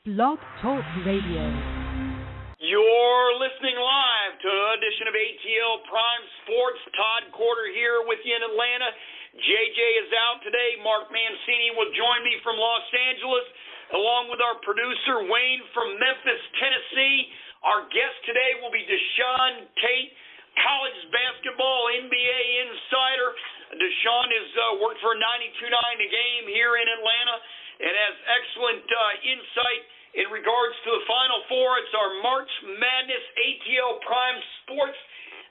Blog Talk Radio. You're listening live to an edition of ATL Prime Sports. Todd Corder here with you in Atlanta. JJ is out today. Mark Mancini will join me from Los Angeles, along with our producer Wayne from Memphis, Tennessee. Our guest today will be Deshaun Tate, college basketball NBA insider. Deshaun has worked for 92.9 a game here in Atlanta and has excellent insight in regards to the Final Four. It's our March Madness ATL Prime Sports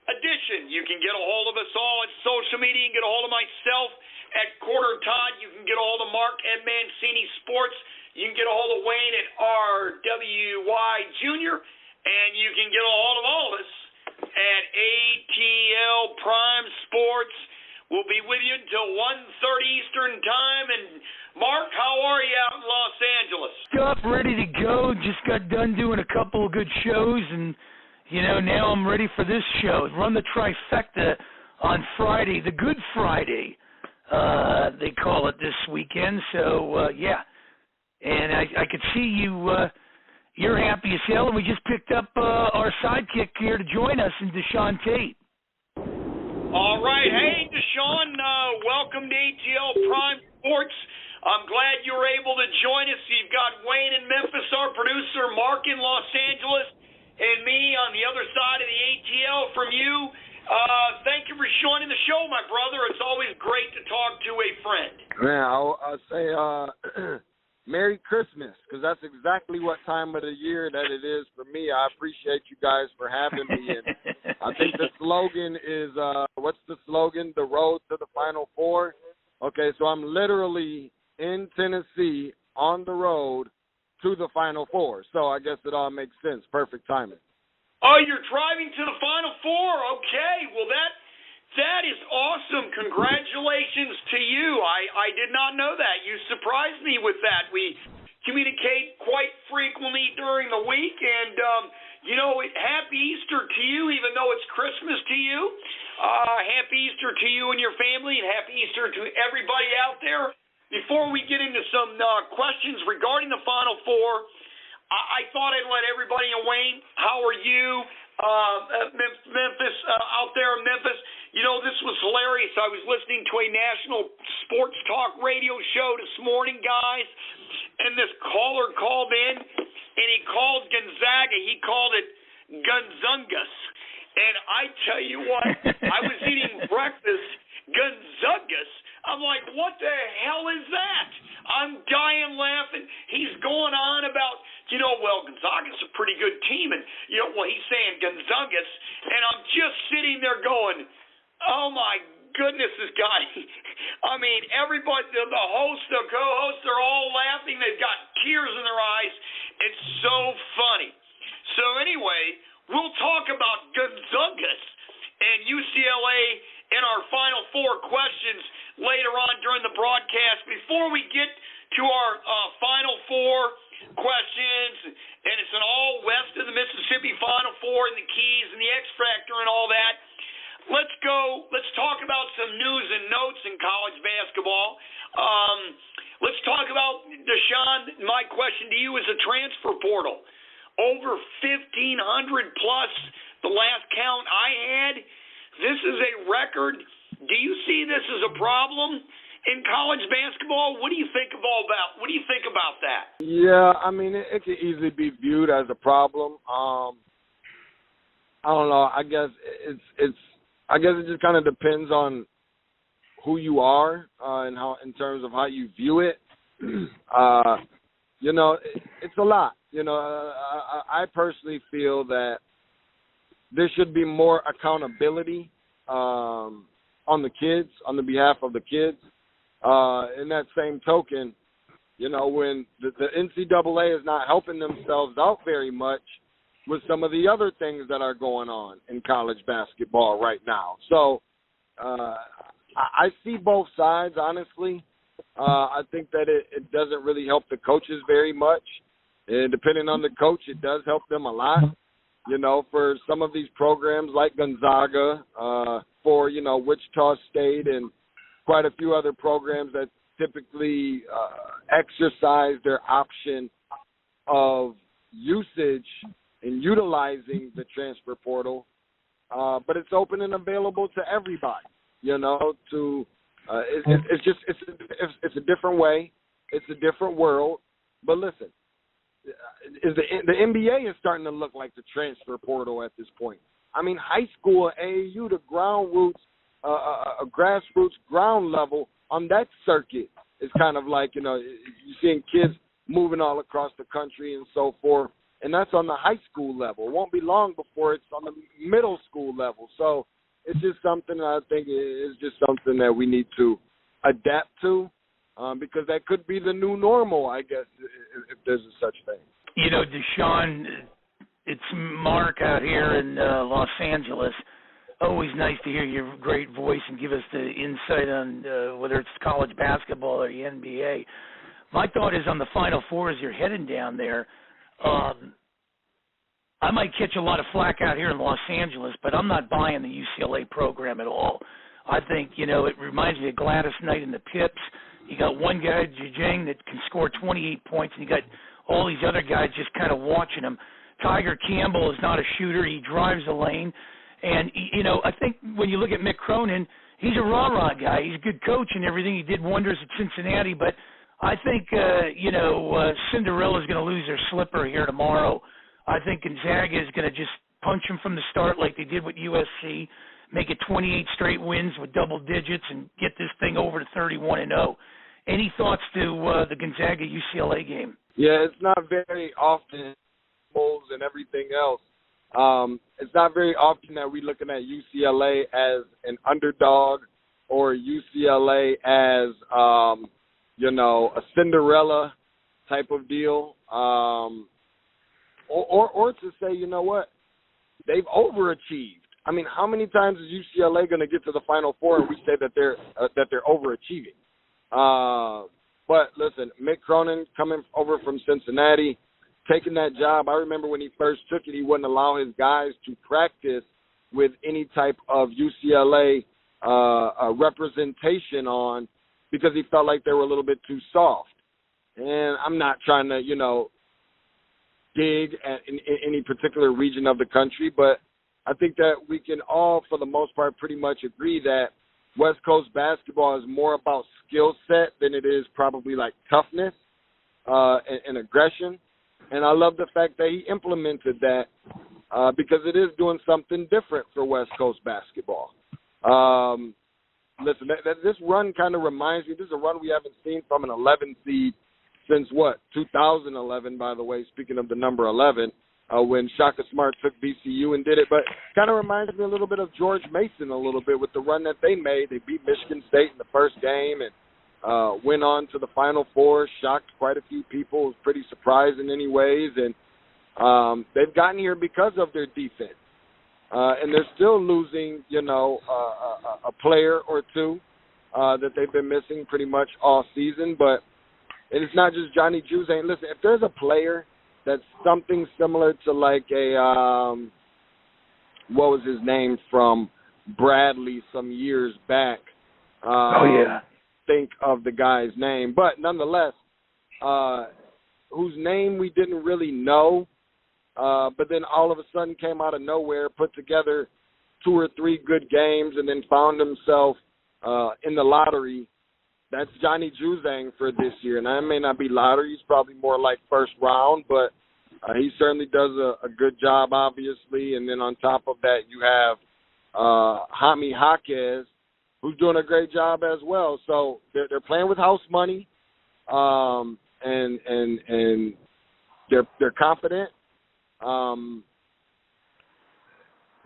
edition. You can get a hold of us all at social media. You can get a hold of myself at Corder Todd. You can get a hold of Mark at Mancini Sports. You can get a hold of Wayne at RWY Jr. And you can get a hold of all of us at ATL Prime Sports. We'll be with you until 1:30 Eastern Time. And Mark, how are you out in Los Angeles? Up, ready to go. Just got done doing a couple of good shows, and, now I'm ready for this show. Run the trifecta on Friday, the Good Friday, they call it this weekend. So, yeah. And I could see you're happy as hell, and we just picked up our sidekick here to join us, in Deshaun Tate. All right. Hey, Deshaun, welcome to ATL Prime Sports. I'm glad you were able to join us. You've got Wayne in Memphis, our producer, Mark in Los Angeles, and me on the other side of the ATL from you. Thank you for joining the show, my brother. It's always great to talk to a friend. Man, I'll say Merry Christmas, because that's exactly what time of the year that it is for me. I appreciate you guys for having me. And I think the slogan is, what's the slogan? The road to the Final Four. Okay, so I'm literally in Tennessee on the road to the Final Four. So I guess it all makes sense. Perfect timing. Oh, you're driving to the Final Four. Okay. Well, that is awesome. Congratulations to you. I did not know that. You surprised me with that. We communicate quite frequently during the week, and, happy Easter to you, even though it's Christmas to you. Happy Easter to you and your family, and happy Easter to everybody out there. Before we get into some questions regarding the Final Four, I thought I'd let everybody know, Wayne, how are you? Memphis, out there in Memphis. This was hilarious. I was listening to a national sports talk radio show this morning, guys, and this caller called in, and he called Gonzaga. He called it Gonzungus. And I tell you what, I was eating breakfast, Gonzungus. I'm like, what the hell is that? I'm dying laughing. He's going on about, Gonzaga's a pretty good team. And, he's saying Gonzungus. And I'm just sitting there going, oh, my goodness, this guy. I mean, everybody, the host, the co-hosts, they're all laughing. They've got tears in their eyes. It's so funny. So anyway, we'll talk about Gonzungus and UCLA in our Final Four questions later on during the broadcast. Before we get to our Final Four questions, and it's an all west of the Mississippi Final Four and the Keys and the X Factor and all that, let's talk about some news and notes in college basketball. Let's talk about, Deshaun, my question to you is a transfer portal. Over 1,500 plus the last count I had. This is a record. Do you see this as a problem in college basketball? What do you think about that? Yeah, I mean, it could easily be viewed as a problem. I don't know. I guess it just kind of depends on who you are and how, in terms of how you view it. It's a lot. I personally feel that there should be more accountability on the kids, on the behalf of the kids. In that same token, when the NCAA is not helping themselves out very much with some of the other things that are going on in college basketball right now. So I see both sides, honestly. I think that it doesn't really help the coaches very much. And depending on the coach, it does help them a lot. For some of these programs like Gonzaga, for, Wichita State and quite a few other programs that typically exercise their option of usage and utilizing the transfer portal, but it's open and available to everybody. It's a different way, it's a different world. But listen, the NBA is starting to look like the transfer portal at this point. I mean, high school, AAU, the grassroots ground level on that circuit is kind of like, you're seeing kids moving all across the country and so forth. And that's on the high school level. It won't be long before it's on the middle school level. So it's just something I think is just something that we need to adapt to, because that could be the new normal, I guess, if there's a such thing. Deshaun, it's Mark out here in Los Angeles. Always nice to hear your great voice and give us the insight on whether it's college basketball or the NBA. My thought is on the Final Four as you're heading down there. I might catch a lot of flack out here in Los Angeles, but I'm not buying the UCLA program at all. I think, it reminds me of Gladys Knight and the Pips. You got one guy, Jurjevich, that can score 28 points, and you got all these other guys just kind of watching him. Tiger Campbell is not a shooter. He drives the lane. And, I think when you look at Mick Cronin, he's a rah-rah guy. He's a good coach and everything. He did wonders at Cincinnati. But I think, Cinderella's going to lose their slipper here tomorrow. I think Gonzaga is going to just punch them from the start like they did with USC, make it 28 straight wins with double digits, and get this thing over to 31-0. Any thoughts to the Gonzaga-UCLA game? Yeah, it's not very often, and everything else. It's not very often that we're looking at UCLA as an underdog or UCLA as, a Cinderella type of deal. Or to say, they've overachieved. I mean, how many times is UCLA going to get to the Final Four and we say that they're overachieving? But listen, Mick Cronin coming over from Cincinnati, taking that job. I remember when he first took it, he wouldn't allow his guys to practice with any type of UCLA representation on, because he felt like they were a little bit too soft. And I'm not trying to, dig in any particular region of the country, but I think that we can all, for the most part, pretty much agree that West Coast basketball is more about skill set than it is probably like toughness and aggression. And I love the fact that he implemented that because it is doing something different for West Coast basketball. Listen, this run kind of reminds me, this is a run we haven't seen from an 11 seed since 2011, by the way, speaking of the number 11, when Shaka Smart took VCU and did it. But kind of reminds me a little bit of George Mason a little bit with the run that they made. They beat Michigan State in the first game and went on to the Final Four, shocked quite a few people. It was pretty surprising in any ways. And they've gotten here because of their defense. And they're still losing, a player or two that they've been missing pretty much all season. But it's not just Johnny Juzang. Listen, if there's a player that's something similar to like a, what was his name from Bradley some years back? Think of the guy's name. But nonetheless, whose name we didn't really know, but then all of a sudden came out of nowhere, put together 2 or 3 good games, and then found himself in the lottery. That's Johnny Juzang for this year. And that may not be lottery. He's probably more like first round, but he certainly does a good job, obviously. And then on top of that, you have Jaime Jaquez, who's doing a great job as well. So they're playing with house money, and they're confident.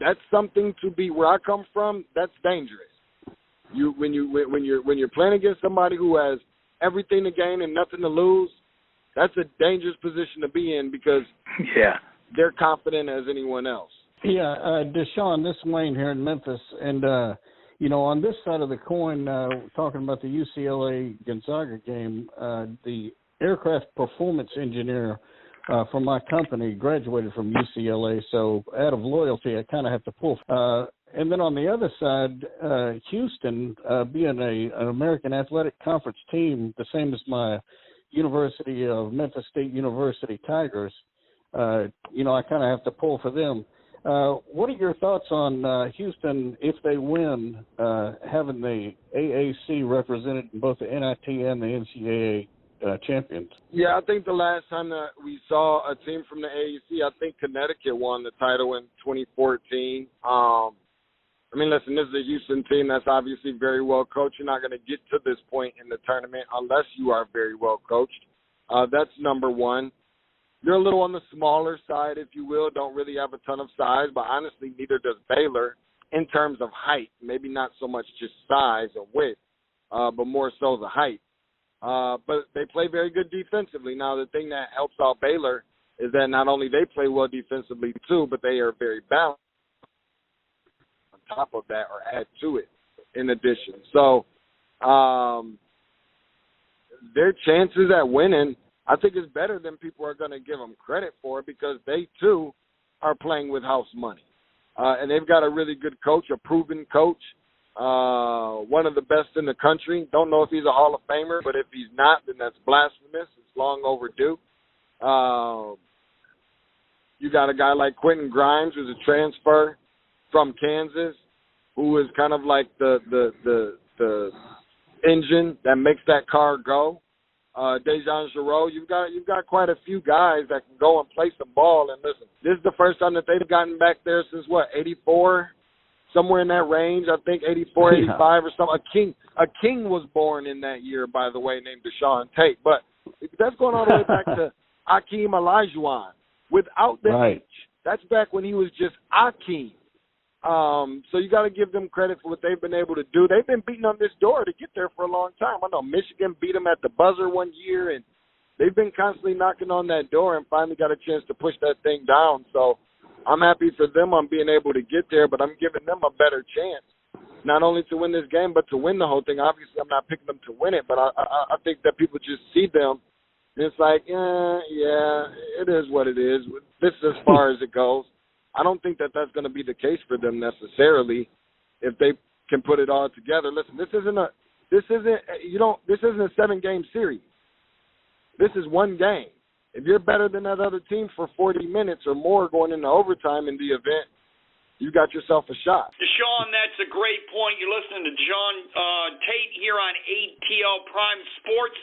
That's something to be. Where I come from, that's dangerous. When you're playing against somebody who has everything to gain and nothing to lose, that's a dangerous position to be in because they're confident as anyone else. Yeah, Deshaun, this is Wayne here in Memphis, and on this side of the coin, talking about the UCLA Gonzaga game, the aircraft performance engineer from my company graduated from UCLA, so out of loyalty, I kind of have to pull. And then on the other side, Houston, being an American Athletic Conference team, the same as my University of Memphis State University Tigers, you know, I kind of have to pull for them. What are your thoughts on Houston, if they win, having the AAC represented in both the NIT and the NCAA champions? Yeah, I think the last time that we saw a team from the AAC, I think Connecticut won the title in 2014. I mean, listen, this is a Houston team that's obviously very well coached. You're not going to get to this point in the tournament unless you are very well coached. That's number one. They're a little on the smaller side, if you will, don't really have a ton of size, but honestly, neither does Baylor in terms of height. Maybe not so much just size or width, but more so the height. But they play very good defensively. Now, the thing that helps out Baylor is that not only they play well defensively too, but they are very balanced on top of that or add to it in addition. So their chances at winning, I think, is better than people are going to give them credit for, because they too are playing with house money. And they've got a really good coach, a proven coach, one of the best in the country. Don't know if he's a Hall of Famer, but if he's not, then that's blasphemous. It's long overdue. You got a guy like Quentin Grimes, who's a transfer from Kansas, who is kind of like the engine that makes that car go. Deshaun Tate, you've got quite a few guys that can go and play some ball. And listen, this is the first time that they've gotten back there since what, 84, somewhere in that range. I think 84, 85 or something. A king was born in that year, by the way, named Deshaun Tate. But that's going all the way back to Akeem Olajuwon without the H. That's back when he was just Akeem. So you got to give them credit for what they've been able to do. They've been beating on this door to get there for a long time. I know Michigan beat them at the buzzer one year, and they've been constantly knocking on that door and finally got a chance to push that thing down. So I'm happy for them on being able to get there, but I'm giving them a better chance, not only to win this game, but to win the whole thing. Obviously, I'm not picking them to win it, but I think that people just see them, and it's like, yeah, it is what it is. This is as far as it goes. I don't think that that's going to be the case for them necessarily if they can put it all together. Listen, this isn't a 7-game series. This is one game. If you're better than that other team for 40 minutes or more going into overtime in the event, you got yourself a shot. Deshaun, that's a great point. You're listening to Deshaun Tate here on ATL Prime Sports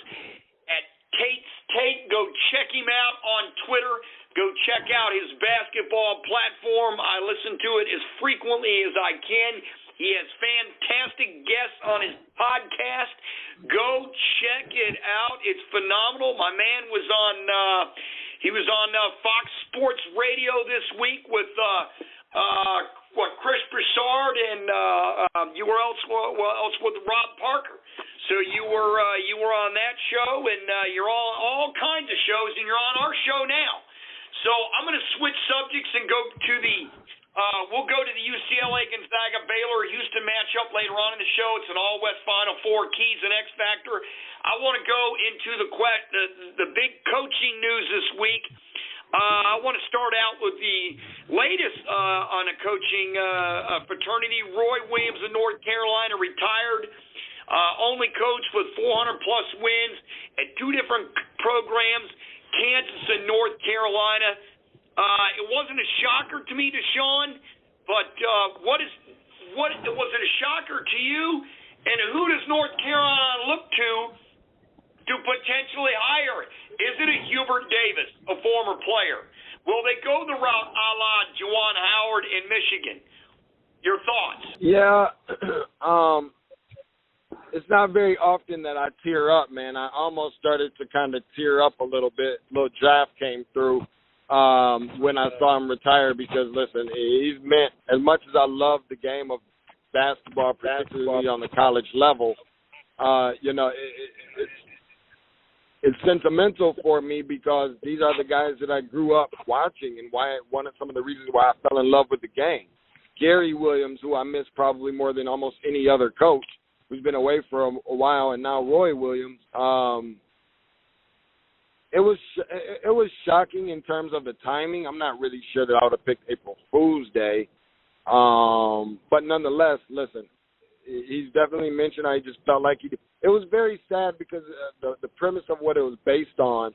at Tate's Tate. Go check him out on Twitter. Go check out his basketball platform. I listen to it as frequently as I can. He has fantastic guests on his podcast. Go check it out. It's phenomenal. My man was on Fox Sports Radio this week with Chris Broussard, and you were else with Rob Parker. So you were on that show, and you're on all kinds of shows, and you're on our show now. So I'm going to switch subjects and go to we'll go to the UCLA Gonzaga Baylor Houston matchup later on in the show. It's an all-West Final Four, keys and X factor. I want to go into the big coaching news this week. I want to start out with the latest on a coaching fraternity. Roy Williams of North Carolina retired. Only coach with 400-plus wins at two different programs, Kansas and North Carolina. It wasn't a shocker to me, Deshaun, but was it a shocker to you? And who does North Carolina look to potentially hire? Is it a Hubert Davis, a former player? Will they go the route a la Juwan Howard in Michigan? Your thoughts? Yeah, it's not very often that I tear up, man. I almost started to kind of tear up a little bit. A little draft came through when I saw him retire because, listen, he's meant, as much as I love the game of basketball, particularly on the college level, it's sentimental for me because these are the guys that I grew up watching and one of some of the reasons why I fell in love with the game. Gary Williams, who I miss probably more than almost any other coach, who's been away for a while, and now Roy Williams. It was shocking in terms of the timing. I'm not really sure that I would have picked April Fool's Day. But nonetheless, listen, he's definitely mentioned I just felt like it was very sad because the premise of what it was based on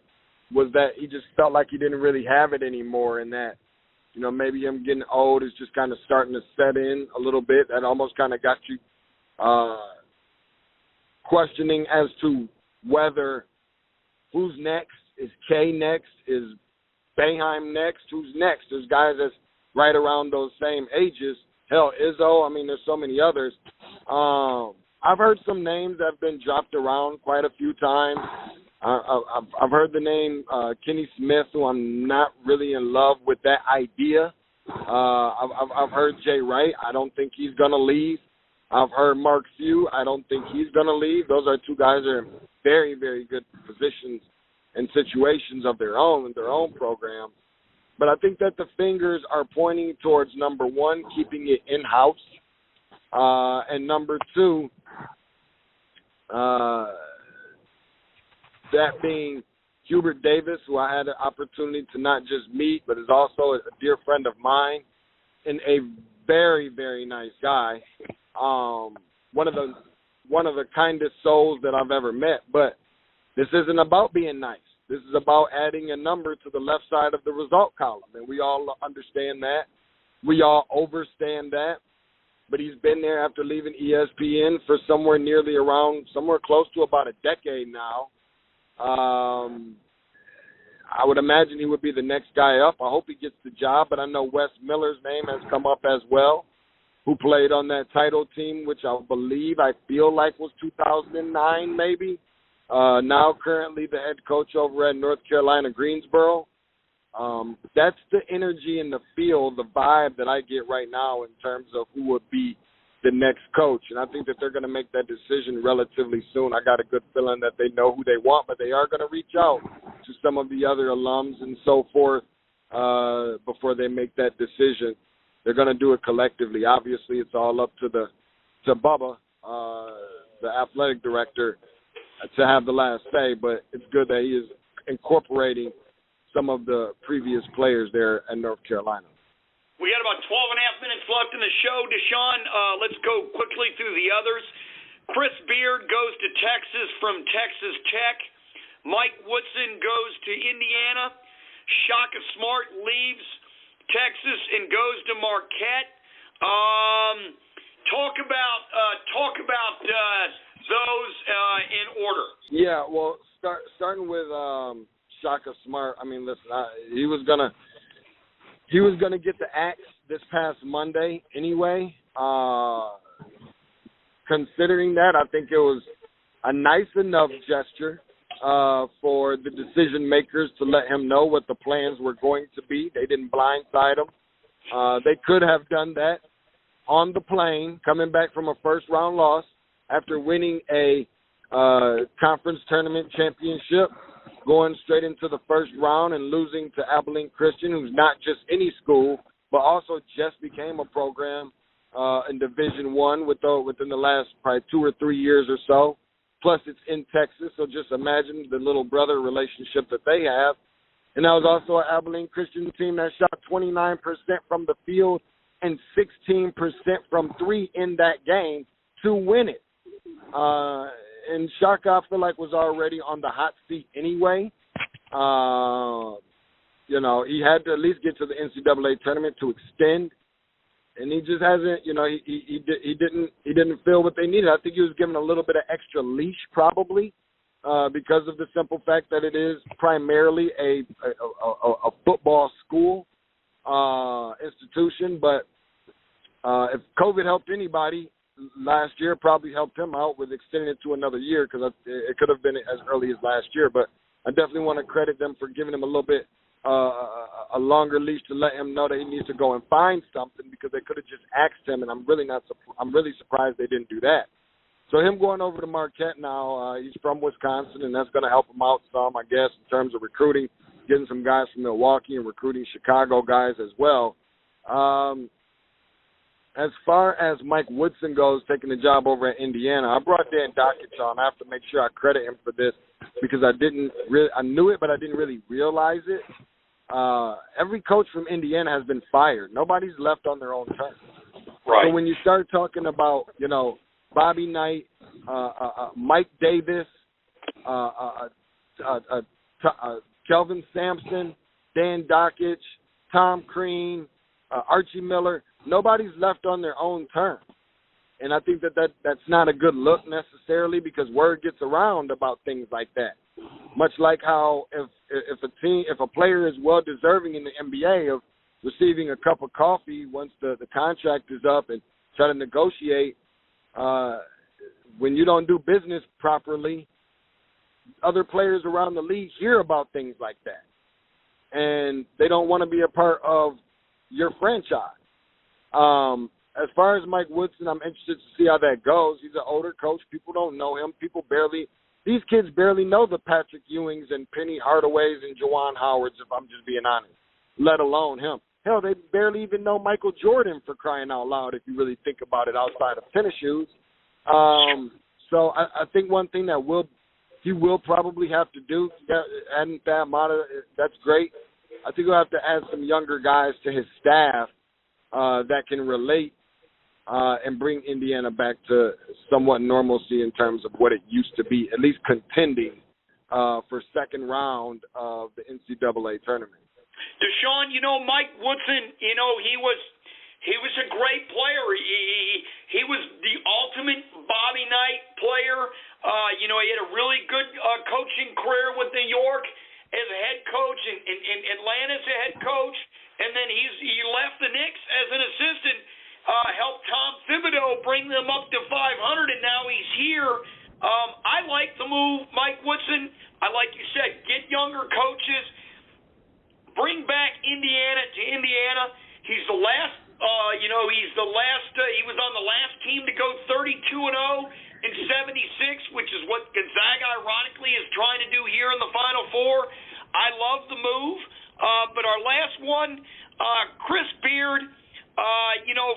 was that he just felt like he didn't really have it anymore, and that, you know, maybe him getting old is just kind of starting to set in a little bit. That almost kind of got you questioning as to whether who's next. Is K next? Is Boeheim next? Who's next? There's guys that's right around those same ages. Hell, Izzo. I mean, there's so many others. I've heard some names that have been dropped around quite a few times. I've heard the name Kenny Smith, who I'm not really in love with that idea. I've heard Jay Wright. I don't think he's going to leave. I've heard Mark Few. I don't think he's going to leave. Those are two guys that are in very, very good positions and situations of their own in their own program. But I think that the fingers are pointing towards, number one, keeping it in-house, and number two, that being Hubert Davis, who I had an opportunity to not just meet, but is also a dear friend of mine and a very, very nice guy. One of the kindest souls that I've ever met. But this isn't about being nice. This is about adding a number to the left side of the result column, and we all understand that. We all overstand that. But he's been there after leaving ESPN for somewhere close to about a decade now. I would imagine he would be the next guy up. I hope he gets the job, but I know Wes Miller's name has come up as well, who played on that title team, which I feel like was 2009 maybe. Now currently the head coach over at North Carolina Greensboro. That's the energy in the field, the vibe that I get right now in terms of who would be the next coach. And I think that they're going to make that decision relatively soon. I got a good feeling that they know who they want, but they are going to reach out to some of the other alums and so forth before they make that decision. They're going to do it collectively. Obviously, it's all up to Bubba, the athletic director, to have the last say, but it's good that he is incorporating some of the previous players there in North Carolina. We got about 12 and a half minutes left in the show, Deshaun. Let's go quickly through the others. Chris Beard goes to Texas from Texas Tech. Mike Woodson goes to Indiana. Shaka Smart leaves Texas and goes to Marquette. Talk about those in order. Yeah, well, starting with Shaka Smart. I mean, listen, he was gonna get the axe this past Monday anyway. Considering that, I think it was a nice enough gesture for the decision makers to let him know what the plans were going to be. They didn't blindside him. They could have done that on the plane, coming back from a first-round loss after winning a conference tournament championship, going straight into the first round and losing to Abilene Christian, who's not just any school, but also just became a program in Division I within the last probably 2 or 3 years or so. Plus, it's in Texas, so just imagine the little brother relationship that they have. And that was also an Abilene Christian team that shot 29% from the field and 16% from three in that game to win it. And Shaka, I feel like, was already on the hot seat anyway. He had to at least get to the NCAA tournament to extend, and he just hasn't. He didn't feel what they needed. I think he was given a little bit of extra leash, probably, because of the simple fact that it is primarily a football school institution. But if COVID helped anybody last year, probably helped him out with extending it to another year, because it could have been as early as last year. But I definitely want to credit them for giving him a little bit a longer leash to let him know that he needs to go and find something, because they could have just asked him, and I'm really surprised they didn't do that. So him going over to Marquette now, he's from Wisconsin, and that's going to help him out some, I guess, in terms of recruiting, getting some guys from Milwaukee and recruiting Chicago guys as well. As far as Mike Woodson goes, taking the job over at Indiana, I brought Dan Dockich on. I have to make sure I credit him for this, because I knew it, but I didn't really realize it. Every coach from Indiana has been fired. Nobody's left on their own terms. Right. So when you start talking about, Bobby Knight, Mike Davis, Kelvin Sampson, Dan Dockich, Tom Crean, Archie Miller. Nobody's left on their own terms. And I think that's not a good look necessarily, because word gets around about things like that. Much like how if a player is well deserving in the NBA of receiving a cup of coffee once the contract is up and try to negotiate, when you don't do business properly, other players around the league hear about things like that, and they don't want to be a part of your franchise. As far as Mike Woodson, I'm interested to see how that goes. He's an older coach. People don't know him. These kids barely know the Patrick Ewings and Penny Hardaways and Juwan Howards, if I'm just being honest, let alone him. Hell, they barely even know Michael Jordan, for crying out loud, if you really think about it, outside of tennis shoes. So I think one thing that he will probably have to do, adding Thad Matta, that's great. I think he'll have to add some younger guys to his staff that can relate and bring Indiana back to somewhat normalcy in terms of what it used to be, at least contending for second round of the NCAA tournament. Deshaun, Mike Woodson, he was a great player. He was the ultimate Bobby Knight player. He had a really good coaching career with New York as a head coach, and Atlanta as a head coach, and then he left the Knicks as an assistant, helped Tom Thibodeau bring them up to 500, and now he's here. I like the move, Mike Woodson. Like you said, get younger coaches, bring back Indiana to Indiana. He's the last. He was on the last team to go 32-0 in '76, which is what Gonzaga, ironically, is trying to do here in the Final Four. I love the move. But our last one, Chris Beard,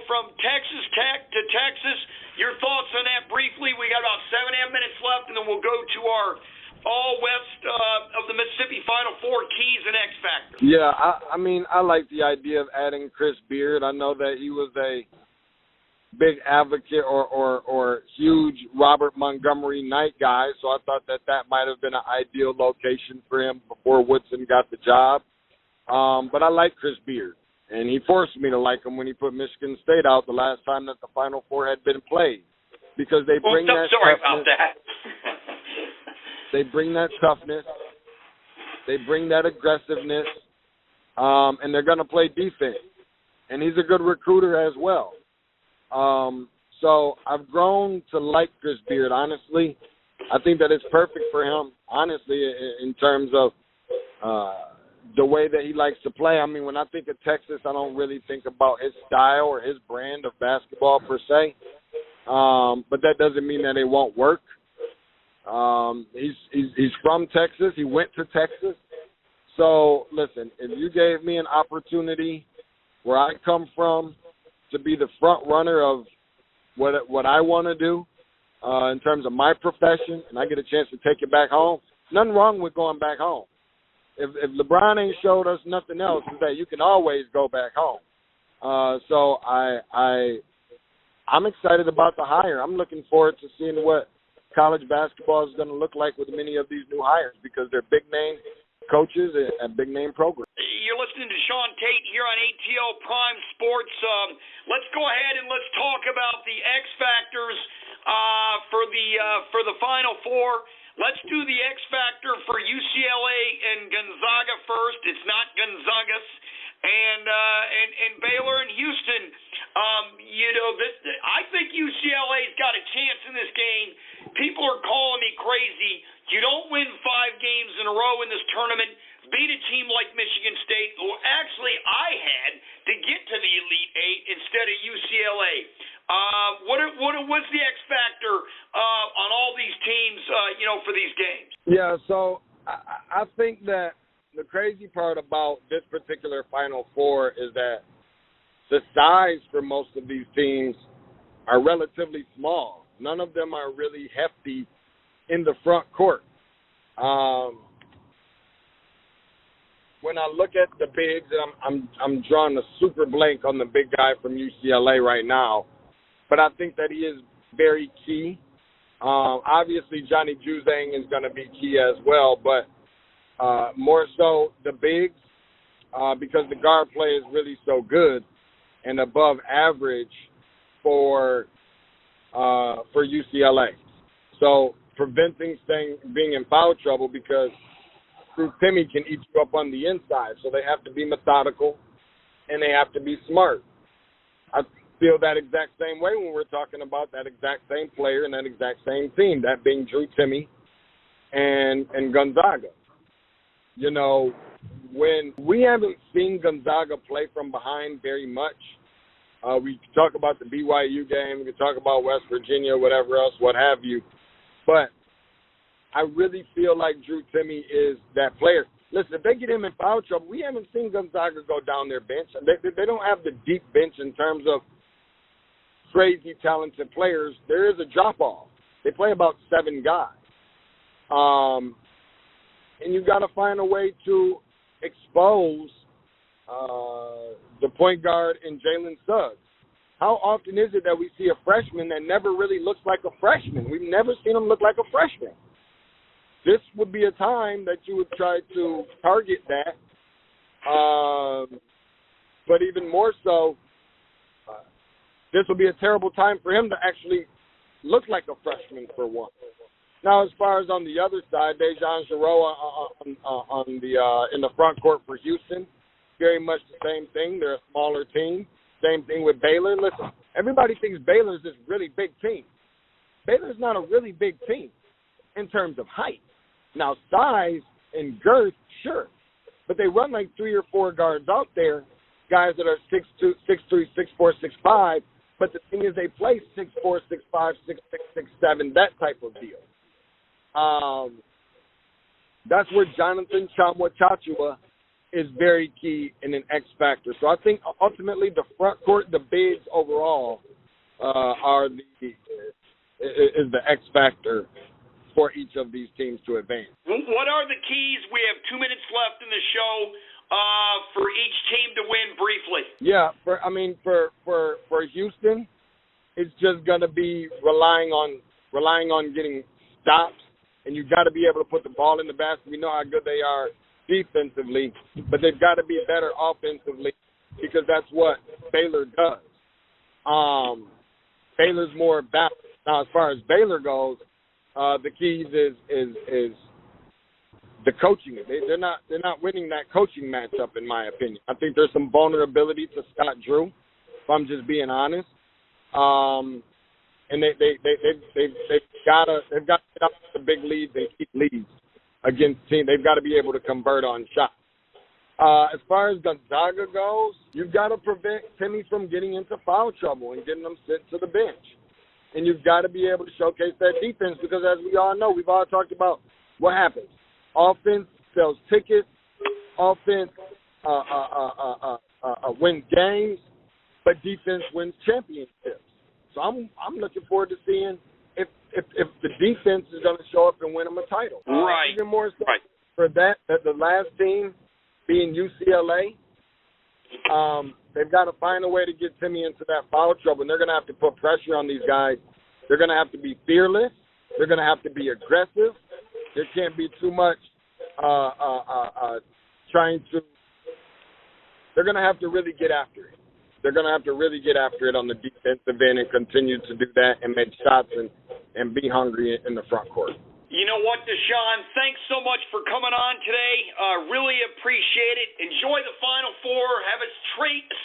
from Texas Tech to Texas. Your thoughts on that briefly? We got about 7.5 minutes left, and then we'll go to our all-West of the Mississippi Final Four keys and X Factor. Yeah, I like the idea of adding Chris Beard. I know that he was a big advocate or huge Robert Montgomery Knight guy, so I thought that might have been an ideal location for him before Woodson got the job. But I like Chris Beard, and he forced me to like him when he put Michigan State out the last time that the Final Four had been played, because they bring that sorry toughness. About that. They bring that toughness. They bring that aggressiveness, and they're going to play defense. And he's a good recruiter as well. So I've grown to like Chris Beard, honestly. I think that it's perfect for him, honestly, in terms of the way that he likes to play. I mean, when I think of Texas, I don't really think about his style or his brand of basketball per se. But that doesn't mean that it won't work. He's from Texas. He went to Texas. So, listen, if you gave me an opportunity where I come from to be the front runner of what I want to do in terms of my profession, and I get a chance to take it back home, nothing wrong with going back home. If LeBron ain't showed us nothing else, is that you can always go back home. So I'm excited about the hire. I'm looking forward to seeing what college basketball is going to look like with many of these new hires, because they're big-name coaches and big-name programs. You're listening to Deshaun Tate here on ATL Prime Sports. Let's go ahead and let's talk about the X Factors for the Final Four. Let's do the X Factor for UCLA and Gonzaga first. It's not Gonzagas. And Baylor and Houston. I think UCLA's got a chance in this game. People are calling me crazy. You don't win 5 games in a row in this tournament, beat a team like Michigan State, who actually I had to get to the Elite Eight instead of UCLA. What's the X factor on all these teams, for these games? Yeah, so I think that the crazy part about this particular Final Four is that the size for most of these teams are relatively small. None of them are really hefty in the front court. When I look at the bigs, I'm drawing a super blank on the big guy from UCLA right now, but I think that he is very key. Obviously, Johnny Juzang is going to be key as well, but more so the bigs because the guard play is really so good and above average for UCLA. So preventing being in foul trouble because Drew Timme can eat you up on the inside. So they have to be methodical and they have to be smart. I feel that exact same way when we're talking about that exact same player and that exact same team, that being Drew Timme and Gonzaga. You know, when we haven't seen Gonzaga play from behind very much, we can talk about the BYU game, we can talk about West Virginia, whatever else, what have you. But I really feel like Drew Timme is that player. Listen, if they get him in foul trouble, we haven't seen Gonzaga go down their bench. They don't have the deep bench in terms of crazy talented players. There is a drop-off. They play about 7 guys. And you've got to find a way to expose the point guard in Jalen Suggs. How often is it that we see a freshman that never really looks like a freshman? We've never seen him look like a freshman. This would be a time that you would try to target that. But even more so, this would be a terrible time for him to actually look like a freshman for one. Now, as far as on the other side, Dejan Giroux in the front court for Houston, very much the same thing. They're a smaller team. Same thing with Baylor. Listen, everybody thinks Baylor's this really big team. Baylor's not a really big team in terms of height. Now, size and girth, sure. But they run like 3 or 4 guards out there, guys that are 6'2", 6'3", 6'4", 6'5", but the thing is they play 6'4", 6'5", 6'6", 6'7", that type of deal. That's where Jonathan Tchamwa is very key and an X factor. So I think ultimately the front court, the bigs overall, is the X factor for each of these teams to advance. What are the keys? We have 2 minutes left in the show for each team to win briefly. Yeah, for Houston, it's just going to be relying on getting stops, and you've got to be able to put the ball in the basket. We know how good they are defensively, but they've got to be better offensively because that's what Baylor does. Baylor's more balanced. Now, as far as Baylor goes, the keys is the coaching. They're not winning that coaching matchup, in my opinion. I think there's some vulnerability to Scott Drew, if I'm just being honest. And they've got to get up the big leads and keep leads against teams. They've got to be able to convert on shots. As far as Gonzaga goes, you've got to prevent Timme from getting into foul trouble and getting them sent to the bench. And you've got to be able to showcase that defense because, as we all know, we've all talked about what happens. Offense sells tickets. Offense wins games, but defense wins championships. So I'm looking forward to seeing if the defense is going to show up and win them a title. Right. Even more so for that the last team being UCLA, they've got to find a way to get Timme into that foul trouble, and they're going to have to put pressure on these guys. They're going to have to be fearless. They're going to have to be aggressive. There can't be too much trying to – they're going to have to really get after it. They're going to have to really get after it on the defensive end and continue to do that and make shots and be hungry in the front court. You know what, Deshaun? Thanks so much for coming on today. Really appreciate it. Enjoy the Final Four. Have a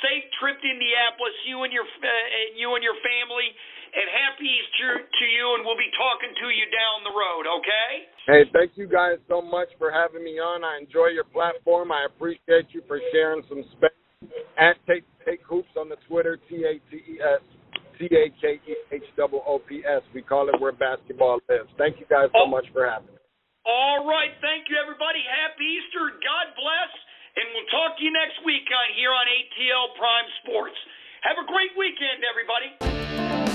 safe trip to Indianapolis, you and your family. And happy Easter to you, and we'll be talking to you down the road, okay? Hey, thank you guys so much for having me on. I enjoy your platform. I appreciate you for sharing some space. At Take Hoops on the Twitter, TATESTAKEHOOPS. We call it Where Basketball Lives. Thank you guys so much for having me. All right. Thank you, everybody. Happy Easter. God bless. And we'll talk to you next week here on ATL Prime Sports. Have a great weekend, everybody.